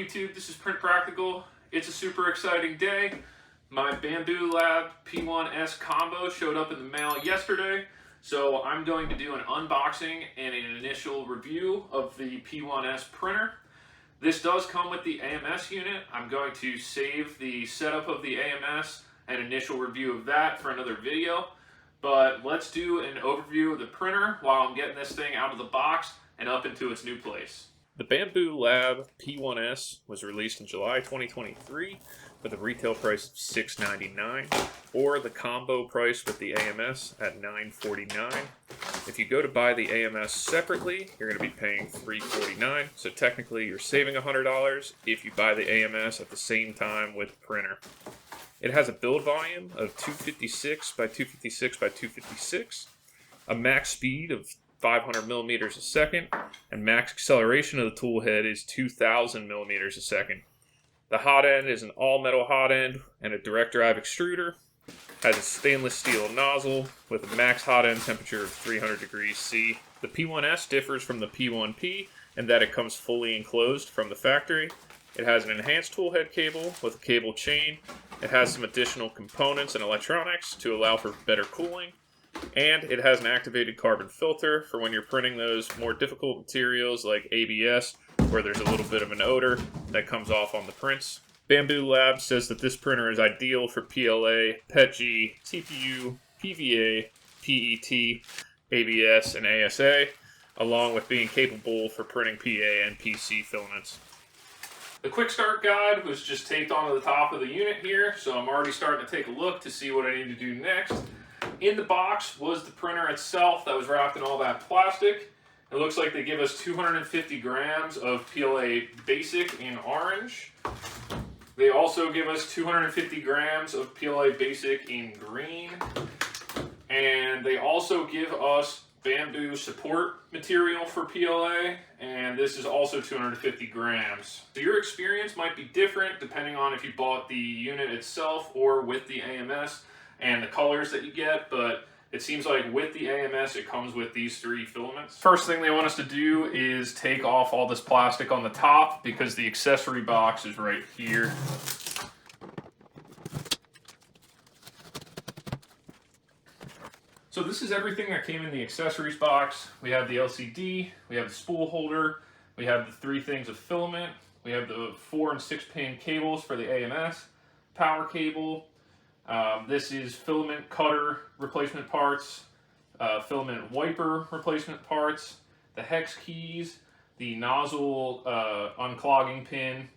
YouTube? This is Print Practical. It's a super exciting day. My Bambulab P1S combo showed up in the mail yesterday, so I'm going to do an unboxing and an initial review of the P1S printer. This does come with the AMS unit. I'm going to save the setup of the AMS and initial review of that for another video, but let's do an overview of the printer while I'm getting this thing out of the box and up into its new place. The Bambulab P1S was released in July 2023 with a retail price of $6.99, or the combo price with the AMS at $9.49. If you go to buy the AMS separately, you're going to be paying $3.49, so technically you're saving $100 if you buy the AMS at the same time with the printer. It has a build volume of 256 by 256 by 256, a max speed of 500 millimeters a second, and max acceleration of the tool head is 2,000 millimeters a second. The hot end is an all-metal hot end and a direct drive extruder. Has a stainless steel nozzle with a max hot end temperature of 300 degrees C. The P1S differs from the P1P in that it comes fully enclosed from the factory. It has an enhanced tool head cable with a cable chain. It has some additional components and electronics to allow for better cooling. And it has an activated carbon filter for when you're printing those more difficult materials like ABS, where there's a little bit of an odor that comes off on the prints. Bambulabs says that this printer is ideal for PLA, PETG, TPU, PVA, PET, ABS, and ASA, along with being capable for printing PA and PC filaments. The quick start guide was just taped onto the top of the unit here, so I'm already starting to take a look to see what I need to do next. In the box was the printer itself that was wrapped in all that plastic. It looks like they give us 250 grams of PLA Basic in orange. They also give us 250 grams of PLA Basic in green. And they also give us bamboo support material for PLA, and this is also 250 grams. So your experience might be different depending on if you bought the unit itself or with the AMS and the colors that you get, but it seems like with the AMS it comes with these three filaments. First thing they want us to do is take off all this plastic on the top because the accessory box is right here. So this is everything that came in the accessories box. We have the LCD, we have the spool holder, we have the three things of filament, we have the 4 and 6 pin cables for the AMS, power cable. This is filament cutter replacement parts, filament wiper replacement parts, the hex keys, the nozzle unclogging pin.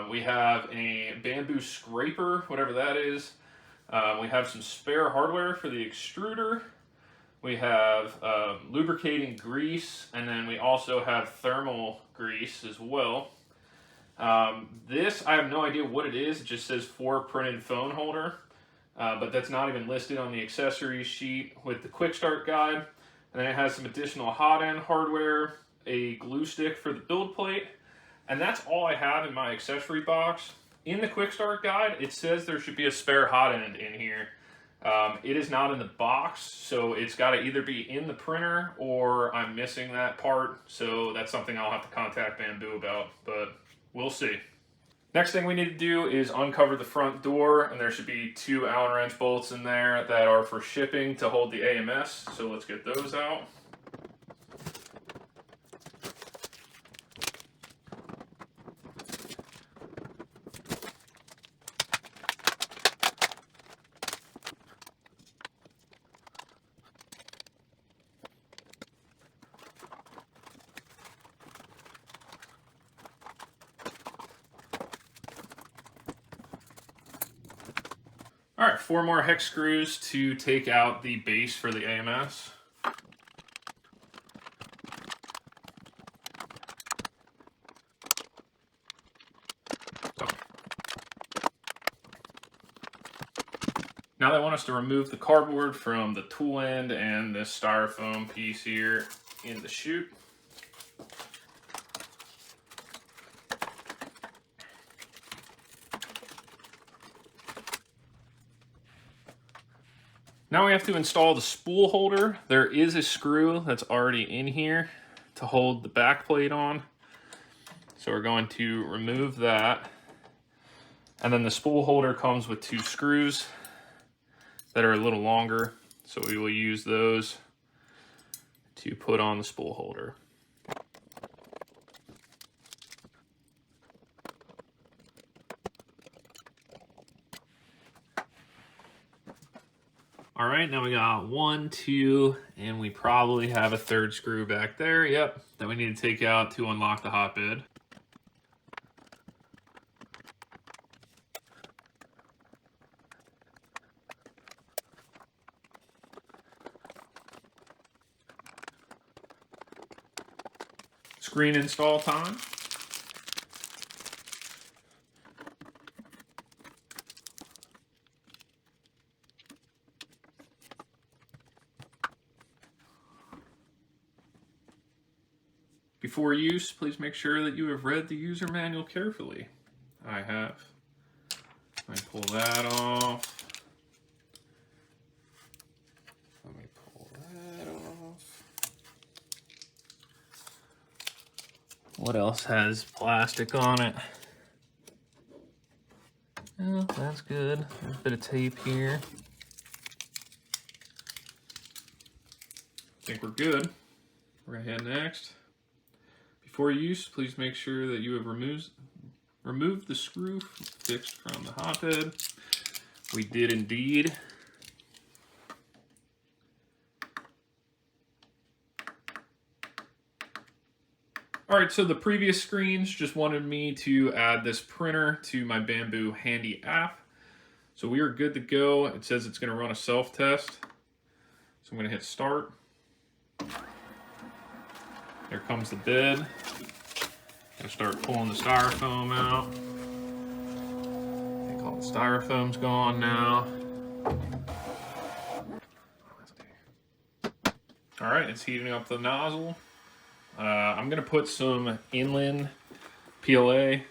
We have a bamboo scraper, whatever that is. We have some spare hardware for the extruder. We have lubricating grease, and then we also have thermal grease as well. This, I have no idea what it is. It just says for printed phone holder, but that's not even listed on the accessories sheet with the quick start guide. And then it has some additional hot end hardware, a glue stick for the build plate, and that's all I have in my accessory box. In the quick start guide, it says there should be a spare hot end in here. It is not in the box, so it's got to either be in the printer or I'm missing that part, so that's something I'll have to contact Bamboo about, but we'll see. Next thing we need to do is uncover the front door, and there should be 2 Allen wrench bolts in there that are for shipping to hold the AMS, so let's get those out. All right, 4 more hex screws to take out the base for the AMS. Now they want us to remove the cardboard from the tool end and this styrofoam piece here in the chute. Now we have to install the spool holder. There is a screw that's already in here to hold the back plate on. So we're going to remove that. And then the spool holder comes with 2 screws that are a little longer. So we will use those to put on the spool holder. All right, now we got 1, 2, and we probably have a 3rd screw back there. Yep, that we need to take out to unlock the hotbed. Screen install time. Before use, please make sure that you have read the user manual carefully. I have. Let me pull that off. Let me pull that off. What else has plastic on it? Oh, that's good. There's a bit of tape here. I think we're good. We're gonna head next. Before use, please make sure that you have removed the screw fixed from the hotbed. We did indeed. All right, so the previous screens just wanted me to add this printer to my Bamboo Handy app. So we are good to go. It says it's gonna run a self-test. So I'm gonna hit start. There comes the bed. Gonna start pulling the styrofoam out. I think all the styrofoam's gone now. All right, it's heating up the nozzle. I'm gonna put some inland PLA,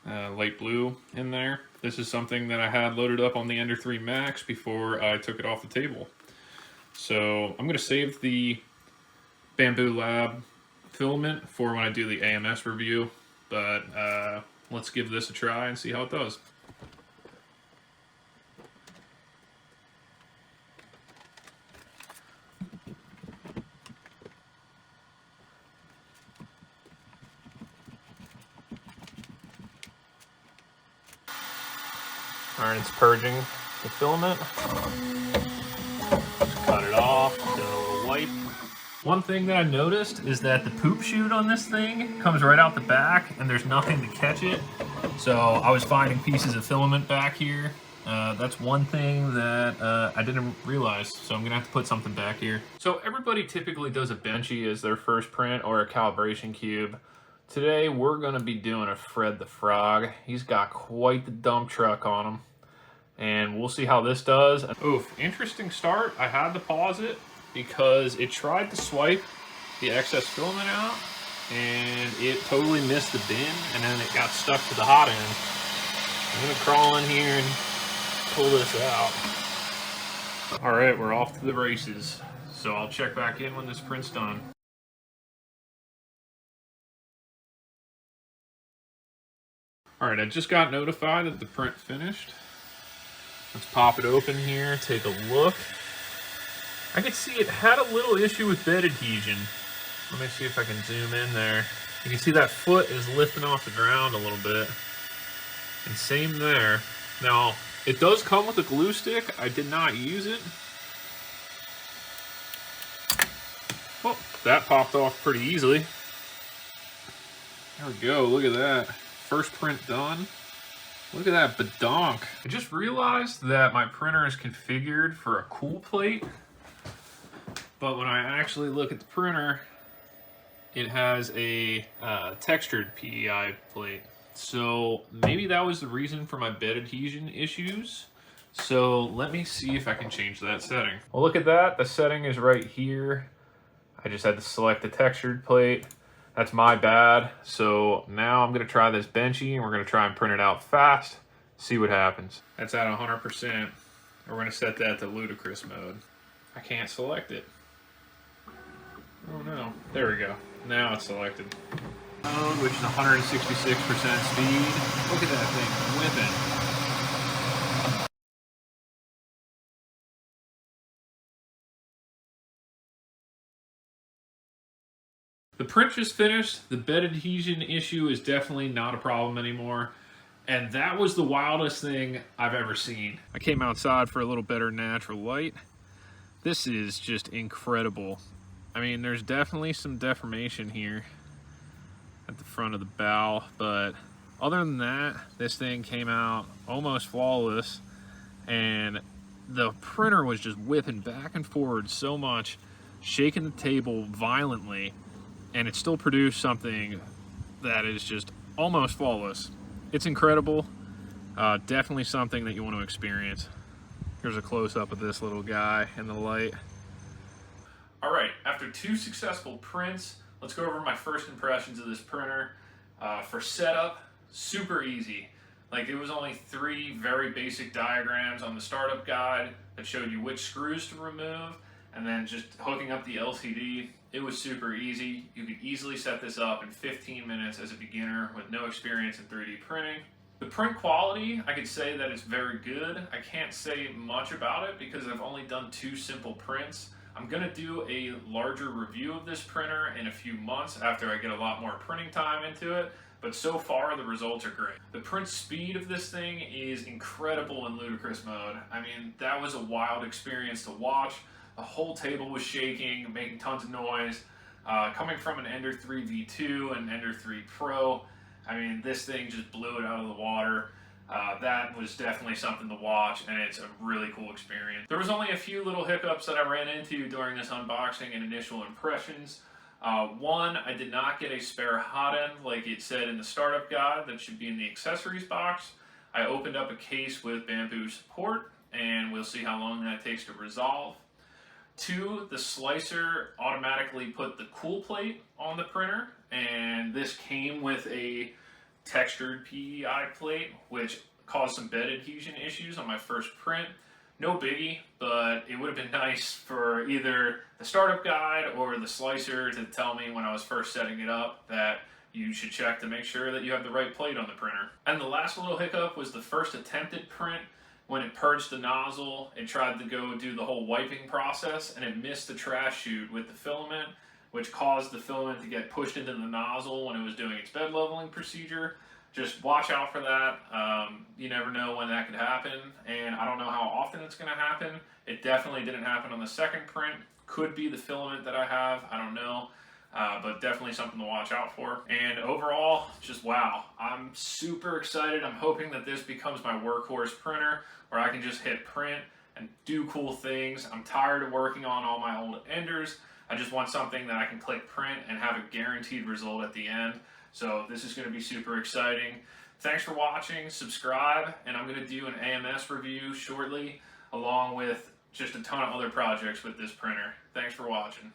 light blue in there. This is something that I had loaded up on the Ender 3 Max before I took it off the table. So I'm gonna save the Bambulab filament for when I do the AMS review, but let's give this a try and see how it does. All right, it's purging the filament. Just cut it off, do a little wipe. One thing that I noticed is that the poop chute on this thing comes right out the back and there's nothing to catch it. So I was finding pieces of filament back here. That's one thing that I didn't realize, so I'm gonna have to put something back here. So everybody typically does a benchy as their first print or a calibration cube. Today we're gonna be doing a Fred the Frog. He's got quite the dump truck on him. And we'll see how this does. Oof, interesting start. I had to pause it because it tried to swipe the excess filament out and it totally missed the bin and then it got stuck to the hot end. I'm gonna crawl in here and pull this out. All right, we're off to the races. So I'll check back in when this print's done. All right, I just got notified that the print finished. Let's pop it open here, take a look. I could see it had a little issue with bed adhesion. Let me see if I can zoom in there. You can see that foot is lifting off the ground a little bit. And same there. Now, it does come with a glue stick. I did not use it. Oh, that popped off pretty easily. There we go, look at that. First print done. Look at that badonk. I just realized that my printer is configured for a cool plate, but when I actually look at the printer, it has a textured PEI plate. So maybe that was the reason for my bed adhesion issues. So let me see if I can change that setting. Well, look at that, the setting is right here. I just had to select the textured plate. That's my bad. So now I'm gonna try this benchy and we're gonna try and print it out fast, see what happens. That's at 100%. We're gonna set that to ludicrous mode. I can't select it. Oh no, there we go. Now it's selected. Mode, which is 166% speed. Look at that thing whipping. The print just finished. The bed adhesion issue is definitely not a problem anymore. And that was the wildest thing I've ever seen. I came outside for a little better natural light. This is just incredible. I mean, there's definitely some deformation here at the front of the bow, but other than that, this thing came out almost flawless, and the printer was just whipping back and forward so much, shaking the table violently, and it still produced something that is just almost flawless. It's incredible. Definitely something that you want to experience. Here's a close-up of this little guy in the light. All right, after 2 successful prints, let's go over my first impressions of this printer. For setup, super easy. Like, it was only 3 very basic diagrams on the startup guide that showed you which screws to remove, and then just hooking up the LCD. It was super easy. You could easily set this up in 15 minutes as a beginner with no experience in 3D printing. The print quality, I could say that it's very good. I can't say much about it because I've only done 2 simple prints. I'm gonna do a larger review of this printer in a few months after I get a lot more printing time into it, but so far the results are great. The print speed of this thing is incredible in ludicrous mode. I mean, that was a wild experience to watch. The whole table was shaking, making tons of noise. Coming from an Ender 3 V2 and Ender 3 Pro, I mean, this thing just blew it out of the water. That was definitely something to watch, and it's a really cool experience. There was only a few little hiccups that I ran into during this unboxing and initial impressions. One, I did not get a spare hot end like it said in the startup guide that should be in the accessories box. I opened up a case with bamboo support, and we'll see how long that takes to resolve. 2, the slicer automatically put the cool plate on the printer, and this came with a textured PEI plate, which caused some bed adhesion issues on my first print. No biggie, but it would have been nice for either the startup guide or the slicer to tell me when I was first setting it up that you should check to make sure that you have the right plate on the printer. And the last little hiccup was the first attempted print. When it purged the nozzle, it tried to go do the whole wiping process, and it missed the trash chute with the filament, which caused the filament to get pushed into the nozzle when it was doing its bed leveling procedure. Just watch out for that. You never know when that could happen, and I don't know how often it's going to happen. It definitely didn't happen on the second print. Could be the filament that I have, I don't know. But definitely something to watch out for. And overall, just wow. I'm super excited. I'm hoping that this becomes my workhorse printer where I can just hit print and do cool things. I'm tired of working on all my old Enders. I just want something that I can click print and have a guaranteed result at the end. So this is going to be super exciting. Thanks for watching. Subscribe, and I'm going to do an AMS review shortly along with just a ton of other projects with this printer. Thanks for watching.